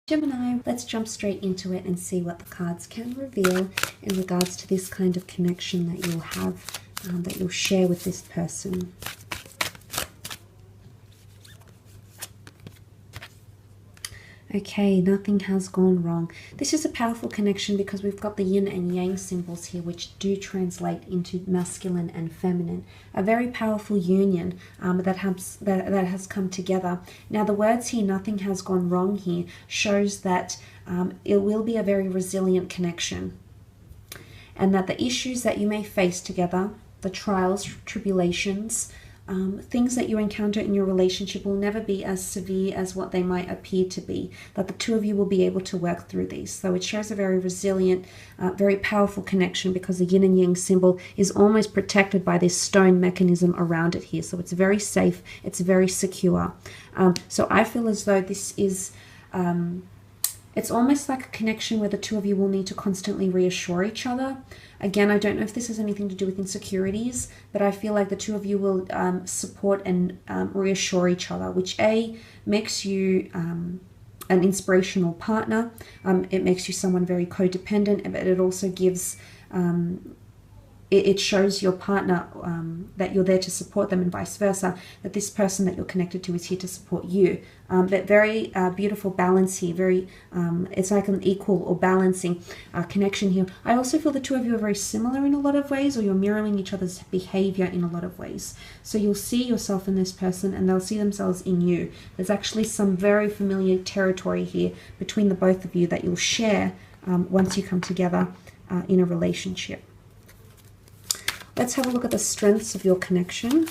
Gemini, let's jump straight into it and see what the cards can reveal in regards to this kind of connection that you'll have, that you'll share with this person. Okay, nothing has gone wrong. This is a powerful connection because we've got the yin and yang symbols here, which do translate into masculine and feminine. A very powerful union that has come together. Now, the words here, nothing has gone wrong here, shows that it will be a very resilient connection. And that the issues that you may face together, the trials, tribulations, things that you encounter in your relationship will never be as severe as what they might appear to be, that the two of you will be able to work through these. So it shows a very resilient, very powerful connection because the yin and yang symbol is almost protected by this stone mechanism around it here. So it's very safe, it's very secure. So I feel as though this is... it's almost like a connection where the two of you will need to constantly reassure each other. Again, I don't know if this has anything to do with insecurities, but I feel like the two of you will support and reassure each other, which makes you an inspirational partner. It makes you someone very codependent, but it also gives... it shows your partner that you're there to support them and vice versa, that this person that you're connected to is here to support you. But very beautiful balance here. Very, it's like an equal or balancing connection here. I also feel the two of you are very similar in a lot of ways, or you're mirroring each other's behavior in a lot of ways. So you'll see yourself in this person and they'll see themselves in you. There's actually some very familiar territory here between the both of you that you'll share once you come together in a relationship. Let's have a look at the strengths of your connection.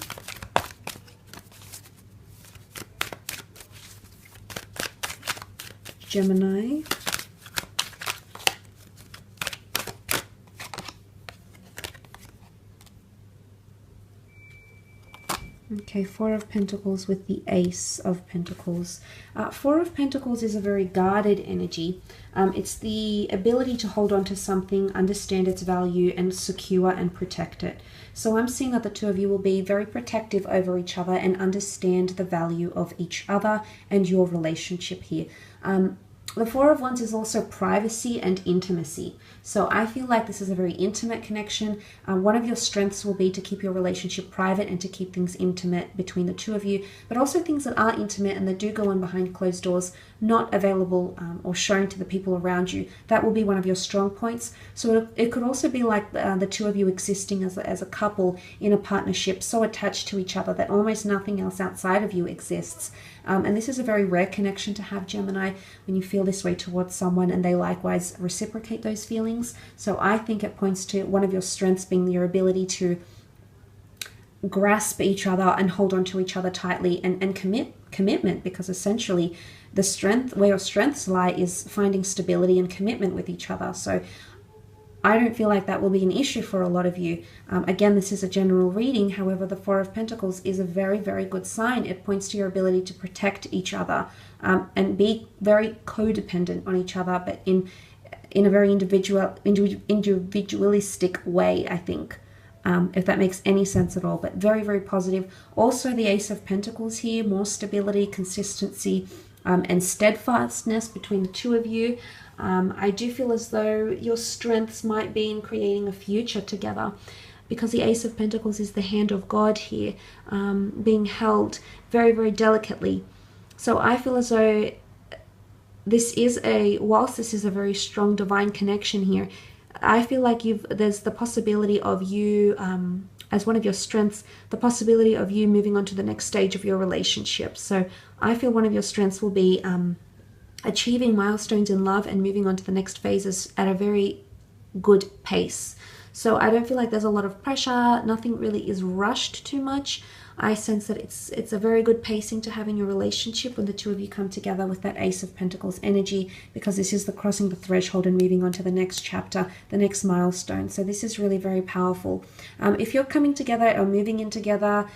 Gemini. Okay, Four of Pentacles with the Ace of Pentacles. Four of Pentacles is a very guarded energy. It's the ability to hold on to something, understand its value, and secure and protect it. So I'm seeing that the two of you will be very protective over each other and understand the value of each other and your relationship here. The Four of Wands is also privacy and intimacy. So I feel like this is a very intimate connection. One of your strengths will be to keep your relationship private and to keep things intimate between the two of you, but also things that are intimate and that do go on behind closed doors, not available or shown to the people around you. That will be one of your strong points. So it could also be like the two of you existing as a couple in a partnership, so attached to each other that almost nothing else outside of you exists. And this is a very rare connection to have, Gemini, when you feel this way towards someone and they likewise reciprocate those feelings. So I think it points to one of your strengths being your ability to grasp each other and hold on to each other tightly and commitment, because essentially the strength, where your strengths lie, is finding stability and commitment with each other. So I don't feel like that will be an issue for a lot of you. Again, this is a general reading. However, the Four of Pentacles is a very, very good sign. It points to your ability to protect each other and be very codependent on each other, but in a very individualistic way, I think, if that makes any sense at all. But very, very positive. Also, the Ace of Pentacles here, more stability, consistency, and steadfastness between the two of you. I do feel as though your strengths might be in creating a future together, because the Ace of Pentacles is the hand of God here, being held very, very delicately. So I feel as though whilst this is a very strong divine connection here, I feel like there's the possibility of you, as one of your strengths, the possibility of you moving on to the next stage of your relationship. So I feel one of your strengths will be achieving milestones in love and moving on to the next phases at a very good pace. So I don't feel like there's a lot of pressure. Nothing really is rushed too much. I sense that it's a very good pacing to have in your relationship when the two of you come together with that Ace of Pentacles energy, because this is the crossing the threshold and moving on to the next chapter, the next milestone. So this is really very powerful. If you're coming together or moving in together,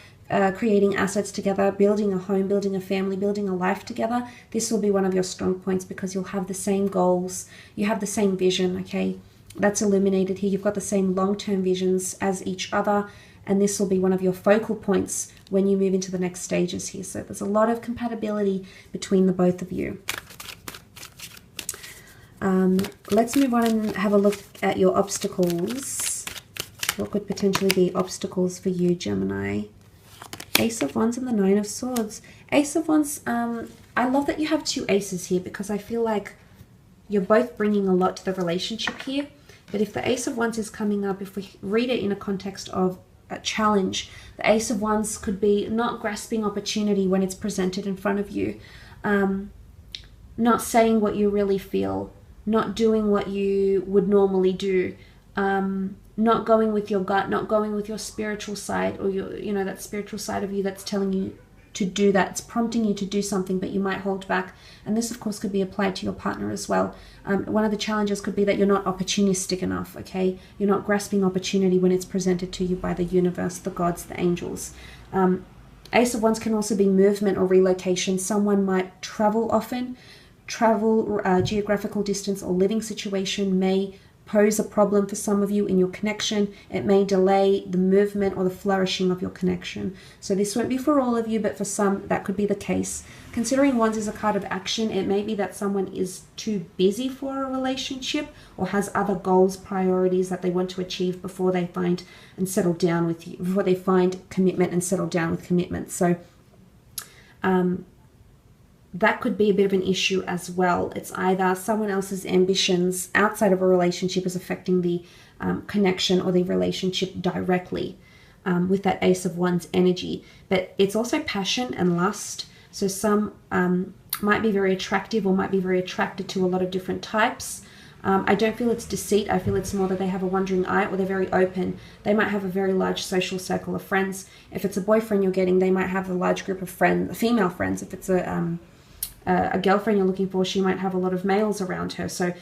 creating assets together, building a home, building a family, building a life together, this will be one of your strong points, because you'll have the same goals, you have the same vision, okay? That's illuminated here. You've got the same long-term visions as each other, and this will be one of your focal points when you move into the next stages here. So there's a lot of compatibility between the both of you. Let's move on and have a look at your obstacles. What could potentially be obstacles for you, Gemini? Ace of Wands and the Nine of Swords. Ace of Wands, I love that you have two aces here, because I feel like you're both bringing a lot to the relationship here. But if the Ace of Wands is coming up, if we read it in a context of a challenge, the Ace of Wands could be not grasping opportunity when it's presented in front of you, not saying what you really feel, not doing what you would normally do, not going with your gut, not going with your spiritual side, or your, you know, that spiritual side of you that's telling you to do that. It's prompting you to do something, but you might hold back. And this, of course, could be applied to your partner as well. One of the challenges could be that you're not opportunistic enough, okay? You're not grasping opportunity when it's presented to you by the universe, the gods, the angels. Ace of Wands can also be movement or relocation. Someone might travel often. Travel, geographical distance or living situation may pose a problem for some of you in your connection. It may delay the movement or the flourishing of your connection. So this won't be for all of you, but for some that could be the case. Considering Wands is a card of action, it may be that someone is too busy for a relationship or has other goals, priorities that they want to achieve before they find and settle down with you, before they find commitment and settle down with commitment. So that could be a bit of an issue as well. It's either someone else's ambitions outside of a relationship is affecting the connection or the relationship directly with that Ace of Wands energy. But it's also passion and lust. So some might be very attractive or might be very attracted to a lot of different types. I don't feel it's deceit. I feel it's more that they have a wandering eye, or they're very open. They might have a very large social circle of friends. If it's a boyfriend you're getting, they might have a large group of friends, female friends. If it's a girlfriend you're looking for, she might have a lot of males around her. So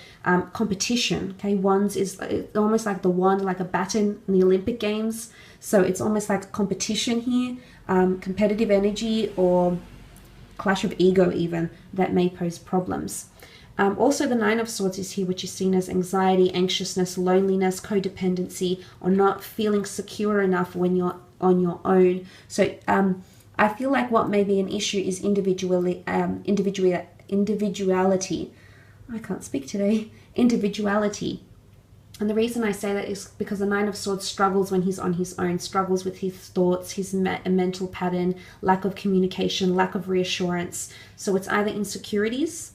competition, okay? Wands is almost like the wand, like a baton in the Olympic Games. So it's almost like competition here, competitive energy or clash of ego even, that may pose problems. Also, the Nine of Swords is here, which is seen as anxiety, anxiousness, loneliness, codependency, or not feeling secure enough when you're on your own. So I feel like what may be an issue is individuality. I can't speak today. Individuality. And the reason I say that is because the Nine of Swords struggles when he's on his own, struggles with his thoughts, his mental pattern, lack of communication, lack of reassurance. So it's either insecurities,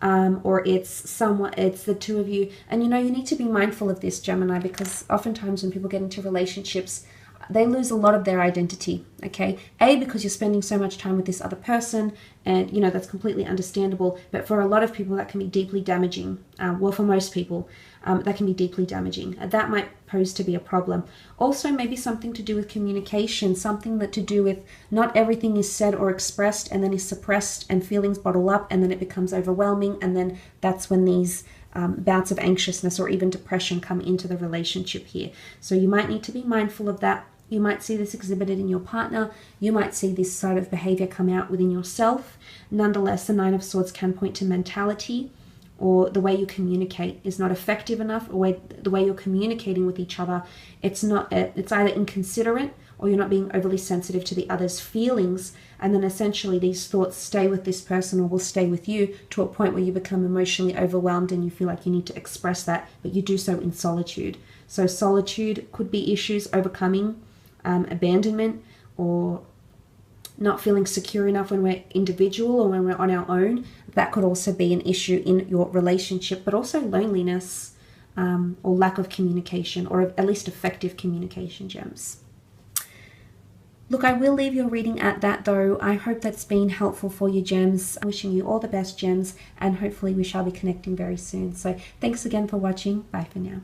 or it's the two of you. And you know, you need to be mindful of this, Gemini, because oftentimes when people get into relationships, they lose a lot of their identity, okay? Because you're spending so much time with this other person, and you know, that's completely understandable. But for a lot of people, that can be deeply damaging. Well, for most people, that can be deeply damaging. That might pose to be a problem. Also, maybe something to do with communication, something that to do with not everything is said or expressed and then is suppressed, and feelings bottle up, and then it becomes overwhelming, and then that's when these bouts of anxiousness or even depression come into the relationship here. So you might need to be mindful of that. You might see this exhibited in your partner. You might see this sort of behavior come out within yourself. Nonetheless, the Nine of Swords can point to mentality, or the way you communicate is not effective enough, or the way you're communicating with each other, it's either inconsiderate, or you're not being overly sensitive to the other's feelings, and then essentially these thoughts stay with this person or will stay with you to a point where you become emotionally overwhelmed and you feel like you need to express that, but you do so in solitude. So solitude could be issues, overcoming abandonment, or not feeling secure enough when we're individual or when we're on our own. That could also be an issue in your relationship, but also loneliness, or lack of communication, or at least effective communication, gems. Look, I will leave your reading at that though. I hope that's been helpful for you, gems. I'm wishing you all the best, gems, and hopefully we shall be connecting very soon. So thanks again for watching. Bye for now.